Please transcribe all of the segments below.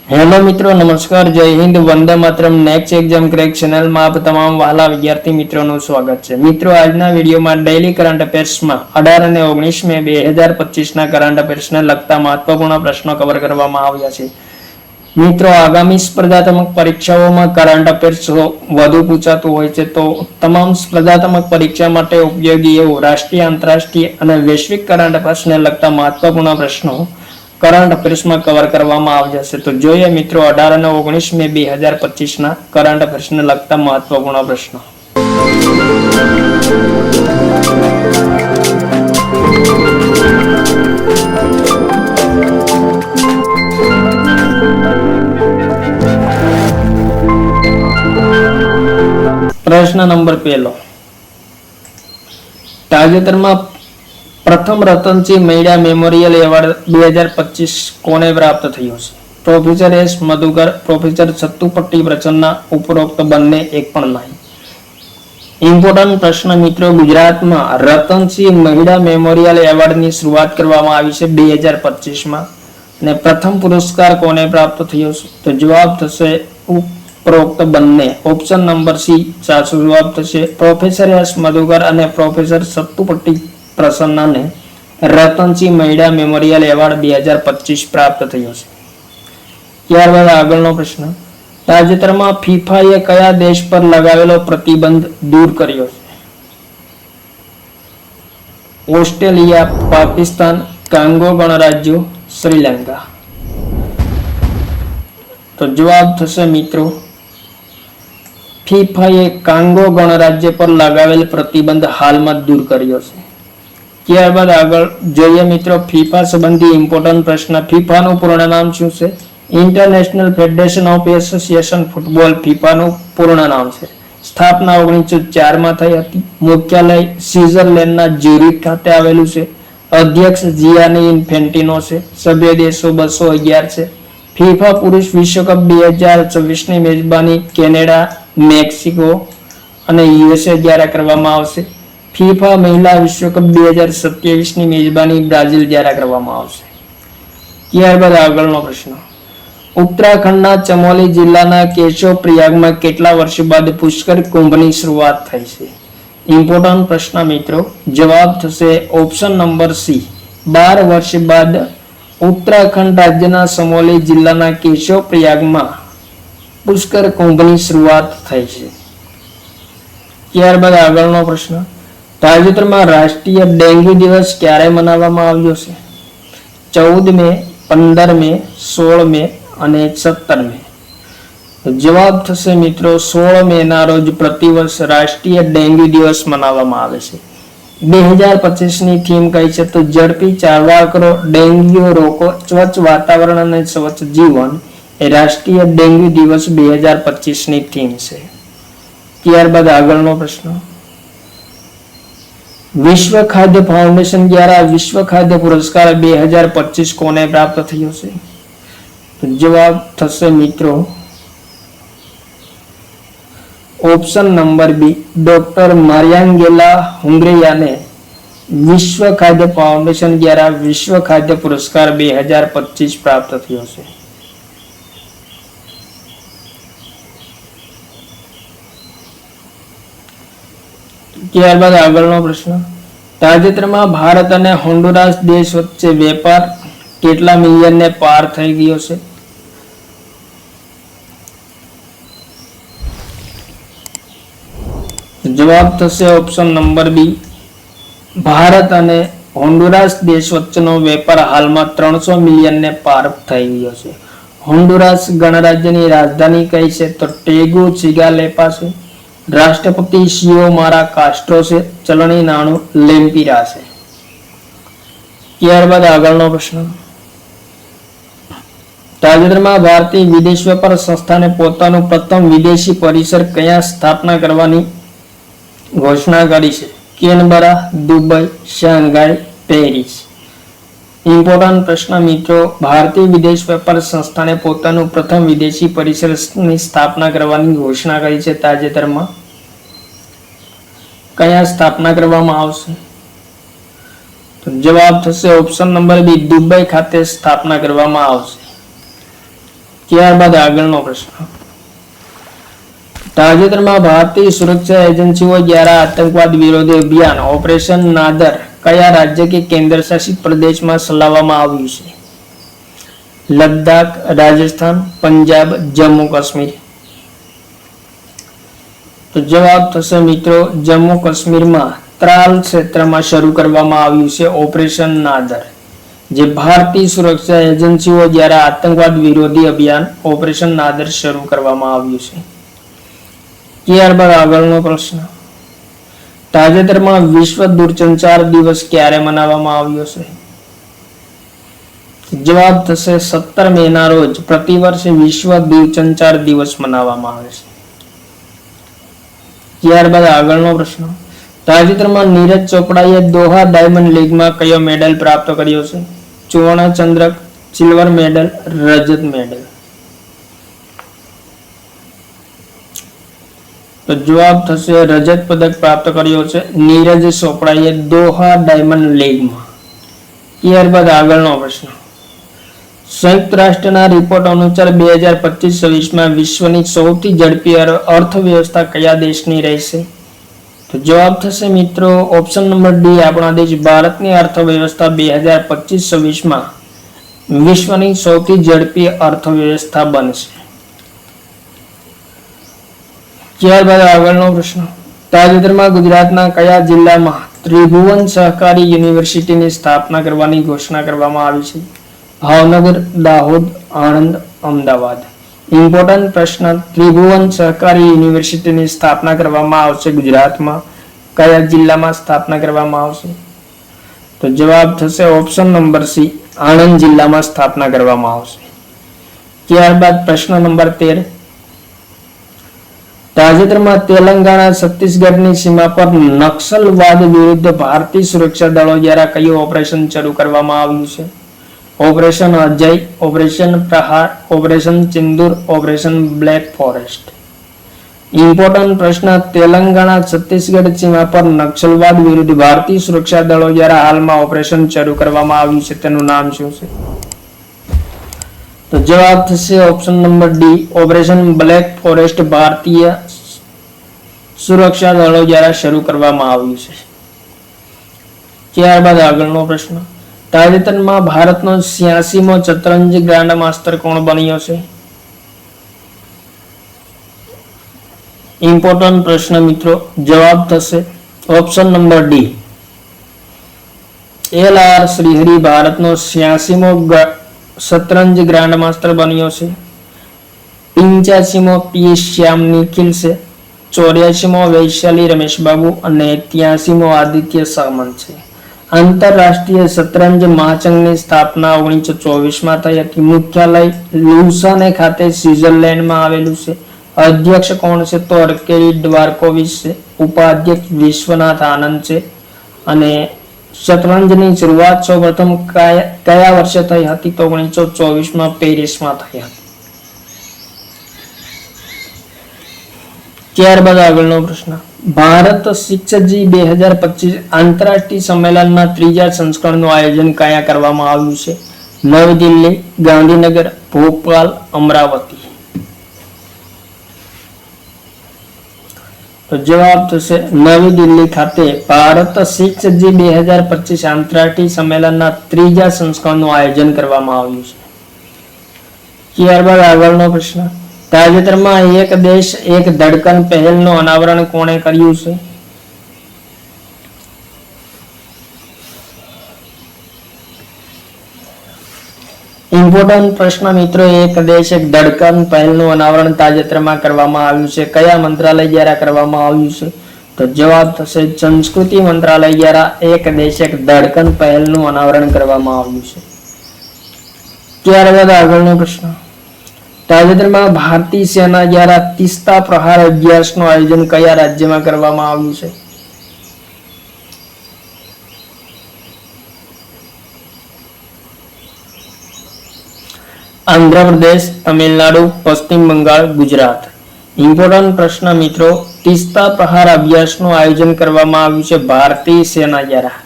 Hello मित्रों, नमस्कार, जय Hind, Vande Mataram. Next exam crack channel में आप तमाम वाला विद्यार्थी मित्रों स्वागत है। मित्रों, આજના વિડિયોમાં ડેઈલી કરંટ અફેર્સમાં 18 અને 19 મે 2025 ના કરંટ અફેર્સને લગતા મહત્વપૂર્ણ પ્રશ્નો કવર કરવામાં આવ્યા છે। મિત્રો, આગામી સ્પર્ધાત્મક પરીક્ષાઓમાં કરંટ અફેર્સ વધુ પૂછાતું હોય છે, તો તમામ સ્પર્ધાત્મક પરીક્ષા માટે ઉપયોગી એવું રાષ્ટ્રીય, આંતરરાષ્ટ્રીય અને વૈશ્વિક કરંટ અફેર્સને લગતા મહત્વપૂર્ણ પ્રશ્નો કરંટ અફેર્સ में कवर કરવામાં આવ્યા છે। તો જોઈએ મિત્રો 18 અને 19 મે 2025 ના કરંટ અફેર્સ ને લગતા મહત્વપૂર્ણ પ્રશ્નો। प्रश्न नंबर 1, તાજેતરમાં प्रथम रतनसिंह महिला मेमोरियल एवॉर्ड 2025 कोने प्राप्त थयो छे? Professor S Madhukar, professor Sattupatti Prasanna, उपरोक्त बंने एक पण नहीं। इम्पोर्टન્ટ प्रश्न मित्रों, गुजरात में रतनसिंह महिला मेमोरियल एवॉर्ड की शुरुआत करवामां आवी छे 2025 में ने प्रथम पुरस्कार कोने प्राप्त थयो छे? तो जवाब थशे उपरोक्त बंने। ऑप्शन नंबर सी साचो जवाब थशे। प्रोफेसर एस मधुकर और प्रोफेसर सत्तुपट्टी प्रसन्ना ने रतनसिंह महिला मेमोरियल एवॉर्ड 2025 प्राप्त थयो छे। ત્યારબાદ આગળનો પ્રશ્ન, તાજેતરમાં ફીફાએ કયા દેશ પર લગાવેલો પ્રતિબંધ દૂર કર્યો છે? ઓસ્ટ્રેલિયા, પાકિસ્તાન, કાંગો ગણરાજ્યો, શ્રીલંકા। તો જવાબ થશે મિત્રો ફીફાએ કાંગો ગણરાજ્ય પર લગાવેલ પ્રતિબંધ હાલમાં દૂર કર્યો છે। ત્યારબાદ આગળ જોઈએ મિત્રો ફીફા સંબંધી ઇમ્પોર્ટન્ટ પ્રશ્ન। ફીફાનું પૂર્ણ નામ શું છે? International federation of association football ફીફાનું પૂર્ણ નામ છે। સ્થાપના 1904 માં થઈ હતી। મુખ્યાલય સ્વિટ્ઝરલેન્ડના જ્યુરિક ખાતે આવેલું છે। અધ્યક્ષ જિયાની ઇન્ફેન્ટિનો છે। સભ્ય દેશો 211 છે। ફીફા પુરુષ વિશ્વકપ 2026 ની મેજબાની કેનેડા, મેક્સિકો અને યુએસએ દ્વારા કરવામાં આવશે। ફીફા મહિલા વિશ્વકપ 2027 ની મેજબાની બ્રાઝિલ દ્વારા કરવામાં આવશે। ત્યારબાદ આગળનો પ્રશ્ન, ઉત્તરાખંડના ચમોલી જિલ્લાના કેશવ પ્રયાગમાં કેટલા વર્ષ બાદ પુષ્કર કુંભની શરૂઆત થઈ છે? ઇમ્પોર્ટન્ટ પ્રશ્ન મિત્રો, જવાબ થશે ઓપ્શન નંબર સી 12 વર્ષ બાદ ઉત્તરાખંડ રાજ્યના ચમોલી જિલ્લાના કેશવ પ્રયાગમાં પુષ્કર કુંભની શરૂઆત થઈ છે। ત્યારબાદ આગળનો પ્રશ્ન, તાજેતરમાં રાષ્ટ્રીય ડેન્ગ્યુ દિવસ ક્યારે મનાવવામાં આવ્યો છે? 14 મે, 15 મે, 16 મે અને 17 મે। જવાબ થશે મિત્રો 16 મે ના રોજ પ્રતિવર્ષ રાષ્ટ્રીય ડેન્ગ્યુ દિવસ મનાવવામાં આવે છે। 2025 ની થીમ કઈ છે? તો ઝડપી સારવાર કરો, ડેન્ગ્યુ રોકો, સ્વચ્છ વાતાવરણ અને સ્વચ્છ જીવન એ રાષ્ટ્રીય ડેન્ગ્યુ દિવસ 2025 ની થીમ છે। ત્યારબાદ આગળનો પ્રશ્ન, વિશ્વ ખાદ્ય ફાઉન્ડેશન દ્વારા વિશ્વ ખાદ્ય પુરસ્કાર 2025 કોને પ્રાપ્ત થયો છે? તો જવાબ થશે મિત્રો ઓપ્શન નંબર બી ડોક્ટર મારિયાંગેલા હુંગરિયાને વિશ્વ ખાદ્ય ફાઉન્ડેશન દ્વારા વિશ્વ ખાદ્ય પુરસ્કાર 2025 પ્રાપ્ત થયો છે। ત્યારબાદ આગળનો પ્રશ્ન, તાજેતરમાં ભારત અને હોન્ડુરાસ દેશ વચ્ચે વેપાર કેટલા મિલિયનને પાર થઈ ગયો છે? જવાબ થશે ઓપ્શન નંબર બી ભારત અને હોન્ડુરાસ દેશ વચ્ચેનો વેપાર હાલમાં 300 મિલિયનને પાર થઈ ગયો છે। હોન્ડુરાસ ગણરાજ્યની રાજધાની કઈ છે? તો ટેગુચિગાલેપા છે। રાષ્ટ્રપતિ શિયોમારા કાસ્ટ્રો છે। ચલણી નાણું લેમ્પિરા છે। ત્યારબાદ આગળનો પ્રશ્ન, તાજેતરમાં ભારતીય વિદેશ વેપાર સંસ્થાને પોતાનું પ્રથમ વિદેશી પરિસર કયા સ્થાપના કરવાની ઘોષણા કરી છે? Canberra, Dubai, Shanghai, Paris. Important પ્રશ્ન મિત્રો, ભારતીય વિદેશ વેપાર સંસ્થાને પોતાનું પ્રથમ વિદેશી પરિસરની સ્થાપના કરવાની ઘોષણા કરી છે। તાજેતરમાં કયા સ્થાપના કરવામાં આવશે? તો જવાબ થશે ઓપ્શન નંબર બી દુબઈ ખાતે સ્થાપના કરવામાં આવશે। ત્યારબાદ આગળનો પ્રશ્ન, તાજેતરમાં ભારતીય સુરક્ષા એજન્સીઓ દ્વારા આતંકવાદ વિરોધી અભિયાન ઓપરેશન નાદર કયા રાજ્ય કે કેન્દ્ર શાસિત પ્રદેશમાં ચલાવવામાં આવ્યું છે? લદ્દાખ, રાજસ્થાન, પંજાબ, જમ્મુ કાશ્મીર. તો જવાબ થશે મિત્રો જમ્મુ કાશ્મીરમાં ત્રાલ ક્ષેત્રમાં શરૂ કરવામાં આવ્યું છે ઓપરેશન નાદર, જે ભારતીય સુરક્ષા એજન્સીઓ દ્વારા આતંકવાદ વિરોધી અભિયાન ઓપરેશન નાદર શરૂ કરવામાં આવ્યું છે. ત્યારબાદ આગળનો પ્રશ્ન, તાજેતરમાં વિશ્વ દૂરસંચાર દિવસ ક્યારે મનાવવામાં આવ્યો છે? જવાબ થશે 17 મેના રોજ પ્રતિવર્ષે વિશ્વ દૂરસંચાર દિવસ મનાવવામાં આવે છે. ત્યારબાદ આગળનો પ્રશ્ન, તાજેતરમાં નીરજ ચોપડાએ દોહા ડાયમંડ લીગમાં કયો મેડલ પ્રાપ્ત કર્યો છે? સુવર્ણ ચંદ્રક, સિલ્વર મેડલ, રજત મેડલ. તો જવાબ થશે રજત પદક પ્રાપ્ત કર્યો છે નીરજ ચોપડાએ દોહા ડાયમંડ લીગમાં. ત્યારબાદ આગળનો પ્રશ્ન, સંયુક્ત રાષ્ટ્રના રિપોર્ટ અનુસાર 2025-26માં વિશ્વની સૌથી ઝડપી અર્થવ્યવસ્થા કયા દેશની રહેશે? તો જવાબ થશે મિત્રો ઓપ્શન નંબર ડી, આપણા દેશ ભારતની અર્થવ્યવસ્થા 2025-26માં વિશ્વની સૌથી ઝડપી અર્થવ્યવસ્થા બનશે. ત્યારબાદ આગળનો પ્રશ્ન, તાજેતરમાં ગુજરાતના કયા જિલ્લામાં ત્રિભુવન સહકારી યુનિવર્સિટીની સ્થાપના કરવાની ઘોષણા કરવામાં આવી છે? ભાવનગર, દાહોદ, આણંદ, અમદાવાદ. ઇમ્પોર્ટન્ટ પ્રશ્ન, ત્રિભુવન સહકારી યુનિવર્સિટીની સ્થાપના કરવામાં આવશે ગુજરાતમાં કયા જિલ્લામાં સ્થાપના કરવામાં આવશે? તો જવાબ થશે ઓપ્શન નંબર સી, આણંદ જિલ્લામાં સ્થાપના કરવામાં આવશે. ત્યારબાદ પ્રશ્ન નંબર 13, તાજેતરમાં તેલંગાણા છત્તીસગઢની સીમા પર નક્સલવાદ વિરુદ્ધ ભારતીય સુરક્ષા દળો દ્વારા કયું ઓપરેશન શરૂ કરવામાં આવ્યું છે? ઓપરેશન અજય, ઓપરેશન પ્રહાર, ઓપરેશન સિંદૂર, ઓપરેશન બ્લેક ફોરેસ્ટ. ઇમ્પોર્ટન્ટ પ્રશ્ન, તેલંગાણા છત્તીસગઢ સીમા પર નક્સલવાદ વિરુદ્ધ ભારતીય સુરક્ષા દળો દ્વારા હાલમાં ઓપરેશન શરૂ કરવામાં આવ્યું છે, તેનું નામ શું છે? તો જવાબ થશે option number D, operation black forest ભારતીય સુરક્ષા દળો દ્વારા શરૂ કરવામાં આવ્યું છે. ત્યારબાદ આગળનો પ્રશ્ન, તાજેતરમાં ભારતનો 86મો શતરંજ ગ્રાન્ડ માસ્ટર કોણ બન્યો છે? ઇમ્પોર્ટન્ટ પ્રશ્ન મિત્રો, જવાબ થશે option number D, LR Shrihari ભારતનો 86મો શતરંજ ગ્રાન્ડ માસ્ટર બન્યો છે. 85મો P શ્યામ નિખિલ છે, 84મો વૈશાલી રમેશ બાબુ અને 83મો આદિત્ય સામંત છે. આંતરરાષ્ટ્રીય શતરંજ મહાસંઘની સ્થાપના 1924માં થઈ હતી. મુખ્યાલય લુસાને ખાતે સ્વિટ્ઝરલેન્ડમાં આવેલું છે. અધ્યક્ષ કોણ છે? તો અર્કેડી દ્વારકોવિચ છે. ઉપાધ્યક્ષ વિશ્વનાથ આનંદ છે. અને શતરંજની શરૂઆત સૌપ્રથમ કયા વર્ષે થઈ હતી? તો 1924માં પેરિસમાં થઈ હતી. ત્યારબાદ આગળનો પ્રશ્ન, ભારત શિક્ષકજી 2025 આંતરરાષ્ટ્રીય સંમેલનના ત્રીજા સંસ્કરણનું આયોજન કયા કરવામાં આવ્યું છે? નવી દિલ્હી, ગાંધીનગર, ભોપાલ, અમરાવતી. તો જવાબ થશે નવી દિલ્હી ખાતે ભારત શિક્ષકજી 2025 આંતરરાષ્ટ્રીય સંમેલનના ત્રીજા સંસ્કરણનું આયોજન કરવામાં આવ્યું છે. ત્યારબાદ આગળનો પ્રશ્ન, તાજેતરમાં એક દેશ એક ધડકન પહેલનું અનાવરણ કોણે કર્યું છે? ઇમ્પોર્ટન્ટ પ્રશ્ન મિત્રો, એક દેશ એક ધડકન પહેલનું અનાવરણ તાજેતરમાં કરવામાં આવ્યું છે. કયા મંત્રાલય દ્વારા કરવામાં આવ્યું છે? તો જવાબ થશે સંસ્કૃતિ મંત્રાલય દ્વારા એક દેશ એક ધડકન પહેલનું અનાવરણ કરવામાં આવ્યું છે. ત્યારબાદ આગળનો પ્રશ્ન, તાજેતરમાં ભારતીય સેના દ્વારા તીસ્તા પ્રહાર અભ્યાસનું આયોજન કયા રાજ્યમાં કરવામાં આવ્યું છે? આંધ્રપ્રદેશ, તમિલનાડુ, પશ્ચિમ બંગાળ, ગુજરાત. ઇમ્પોર્ટન્ટ પ્રશ્ન મિત્રો, તીસ્તા પ્રહાર અભ્યાસનું આયોજન કરવામાં આવ્યું છે ભારતીય સેના દ્વારા.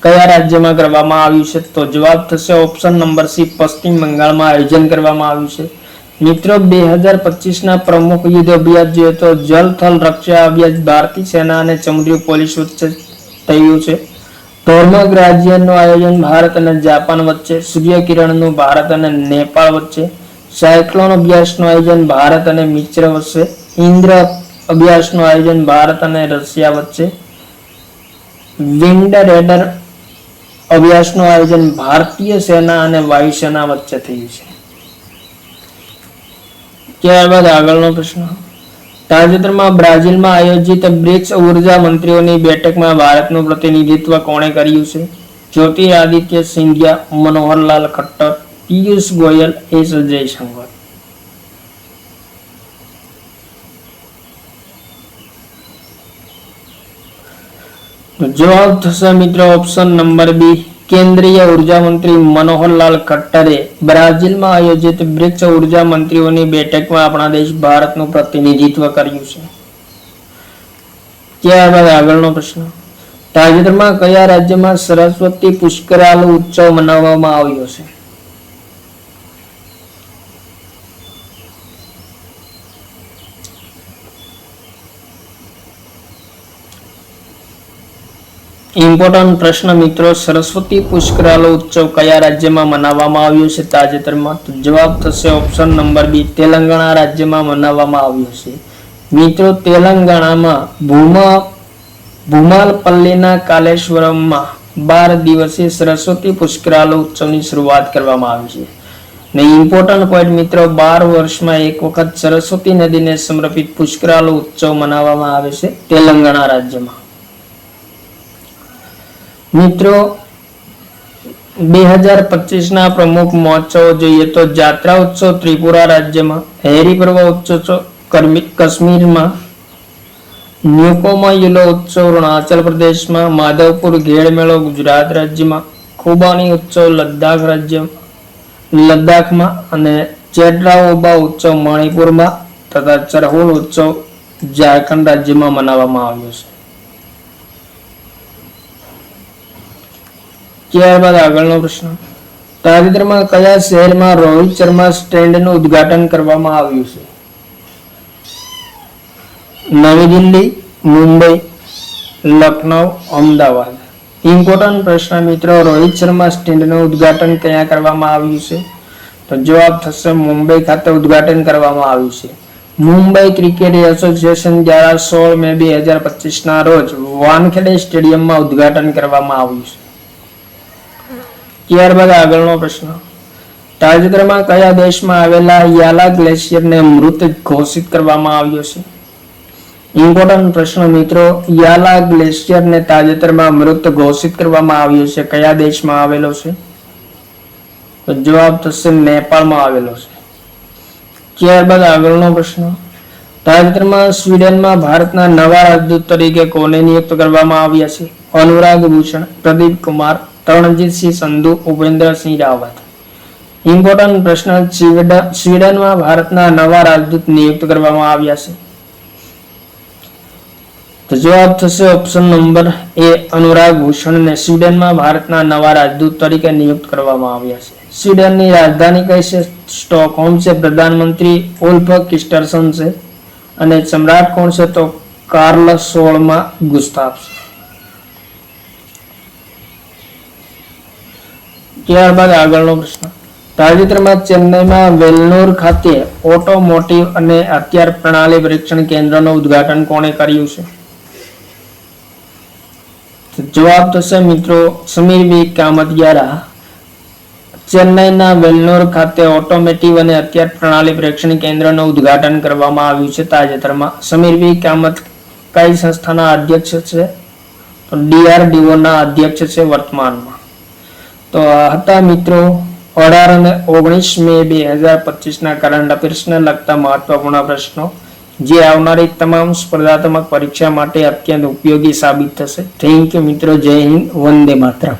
કયા રાજ્યમાં કરવામાં આવ્યું છે? તો જવાબ થશે ઓપ્શન નંબર સી, પશ્ચિમ બંગાળમાં આયોજન કરવામાં આવ્યું છે. મિત્રો 2025 પ્રમુખ યુદ્ધ અભ્યાસ જોઈએ તો જલ થલ રક્ષા અભ્યાસ ભારતીય સેના અને સમુદ્રી પોલીસ વચ્ચે થયું છે. ધર્મગ રાજ્યનું આયોજન ભારત અને જાપાન વચ્ચે. સૂર્યકિરણનું ભારત અને નેપાળ વચ્ચે. સાયક્લોન અભ્યાસનું આયોજન ભારત અને મિસ્ર વચ્ચે. ઇન્દ્ર અભ્યાસનું આયોજન ભારત અને રશિયા વચ્ચે. વિન્ડ રેડર અભ્યાસનું આયોજન ભારતીય સેના અને વાયુસેના વચ્ચે થયું છે. ત્યારબાદ આગળનો પ્રશ્ન. તાજેતરમાં બ્રાઝિલમાં આયોજિત બ્રિક્સ ઉર્જા મંત્રીઓની બેઠકમાં ભારતનું પ્રતિનિધિત્વ કોણે કર્યું છે? જ્યોતિરાદિત્ય સિંધિયા, મનોહરલાલ ખટ્ટર, પિયુષ ગોયલ, એસ જયશંકર. જવાબ થશે મિત્રો ઓપ્શન નંબર બી. કેન્દ્રીય ઉર્જા મંત્રી મનોહરલાલ ખટ્ટરે બ્રાઝિલમાં આયોજિત બ્રિક્સ ઉર્જા મંત્રીઓની બેઠકમાં આપણા દેશ ભારતનું પ્રતિનિધિત્વ કર્યું છે. ત્યારબાદ આગળનો પ્રશ્ન. તાજેતરમાં કયા રાજ્યમાં સરસ્વતી પુષ્કરાલુ ઉત્સવ મનાવવામાં આવ્યો છે? ઇમ્પોર્ટન્ટ પ્રશ્ન મિત્રો. સરસ્વતી પુષ્કરાલુ ઉત્સવ કયા રાજ્યમાં મનાવવામાં આવ્યો છે તાજેતરમાં? તો જવાબ થશે ઓપ્શન નંબર બી. તેલંગાણા રાજ્યમાં મનાવવામાં આવ્યો છે. મિત્રો તેલંગાણામાં ભૂમાલપલ્લીના કાલેશ્વરમમાં 12 દિવસીય સરસ્વતી પુષ્કરાલુ ઉત્સવની શરૂઆત કરવામાં આવી છે. ને ઇમ્પોર્ટન્ટ પોઈન્ટ મિત્રો, 12 વર્ષમાં એક વખત સરસ્વતી નદીને સમર્પિત પુષ્કરાલુ ઉત્સવ મનાવવામાં આવે છે તેલંગાણા રાજ્યમાં. મિત્રો 2025 પ્રમુખ મહોત્સવો જોઈએ તો જાત્રા ઉત્સવ ત્રિપુરા રાજ્યમાં, હેરી પર્વ ઉત્સવ કાશ્મીરમાં, ન્યુકોમા યુલો ઉત્સવ અરુણાચલ પ્રદેશમાં, માધવપુર ઘેડ મેળો ગુજરાત રાજ્યમાં, ખુબાની ઉત્સવ લદ્દાખમાં અને ચેટરાઓબા ઉત્સવ મણિપુરમાં તથા ચરહોલ ઉત્સવ ઝારખંડ રાજ્યમાં મનાવવામાં આવ્યો છે. ત્યારબાદ આગળનો પ્રશ્ન. તાજેતરમાં કયા શહેરમાં રોહિત શર્મા સ્ટેન્ડનું ઉદ્ઘાટન કરવામાં આવ્યું છે? નવી દિલ્હી, મુંબઈ, લખનઉ, અમદાવાદ. ઇમ્પોર્ટન્ટ પ્રશ્ન મિત્રો. રોહિત શર્મા સ્ટેન્ડનું ઉદ્ઘાટન ક્યાં કરવામાં આવ્યું છે? તો જવાબ થશે મુંબઈ ખાતે ઉદ્ઘાટન કરવામાં આવ્યું છે. મુંબઈ ક્રિકેટ એસોસિએશન દ્વારા 16 મે 2025 રોજ વાનખેડે સ્ટેડિયમમાં ઉદ્ઘાટન કરવામાં આવ્યું છે. ત્યારબાદ આગળનો પ્રશ્ન. તાજેતરમાં કયા દેશમાં આવેલા યાલા ગ્લેશિયરને મૃત ઘોષિત કરવામાં આવ્યો છે? ઇમ્પોર્ટન્ટ પ્રશ્ન મિત્રો. યાલા ગ્લેશિયરને તાજેતરમાં મૃત ઘોષિત કરવામાં આવ્યો છે. કયા દેશમાં આવેલો છે? તો જવાબ થશે નેપાળમાં આવેલો છે. ત્યારબાદ આગળનો પ્રશ્ન. તાજેતરમાં સ્વીડનમાં ભારતના નવા રાજદૂત તરીકે કોને નિયુક્ત કરવામાં આવ્યા છે? અનુરાગ ભૂષણ, પ્રદીપ કુમાર, તરણજીતસિંહ સંધુ, ઉપેન્દ્રસિંહ રાવત. ઇમ્પોર્ટન્ટ પ્રશ્ન. સ્વીડનમાં ભારતના નવા રાજદૂત નિયુક્ત કરવામાં આવ્યા છે. તો જવાબ થશે ઓપ્શન નંબર એ. અનુરાગ ભૂષણને સ્વીડનમાં ભારતના નવા રાજદૂત તરીકે નિયુક્ત કરવામાં આવ્યા છે. સ્વીડનની રાજધાની કઈ છે? સ્ટોકહોમ છે. પ્રધાનમંત્રી ઉલ્ફ ક્રિસ્ટરસન છે અને સમ્રાટ કોણ છે? તો કાર્લ 16મા ગુસ્તાફ છે. ત્યારબાદ આગળનો પ્રશ્ન. તાજેતરમાં ચેન્નઈમાં વેલ્લોર ખાતે ઓટોમોટિવ અને હથિયાર પ્રણાલી પરીક્ષણ કેન્દ્રનું ઉદ્ઘાટન કોણે કર્યું છે? જવાબ થશે મિત્રો સમીર વી કામત દ્વારા ચેન્નઈના વેલ્લોર ખાતે ઓટોમોટિવ અને હથિયાર પ્રણાલી પરીક્ષણ કેન્દ્રનું ઉદ્ઘાટન કરવામાં આવ્યું છે તાજેતરમાં. સમીર વી કામત કઈ સંસ્થાના અધ્યક્ષ છે? તો DRDO ના અધ્યક્ષ છે વર્તમાનમાં. તો આ હતા મિત્રો 18 અને 19 મે 2025 કરંટ અફેર્સને લગતા મહત્વપૂર્ણ પ્રશ્નો, જે આવનારી તમામ સ્પર્ધાત્મક પરીક્ષા માટે અત્યંત ઉપયોગી સાબિત થશે. થેન્ક યુ મિત્રો. જય હિન્દ. વંદે માતરમ.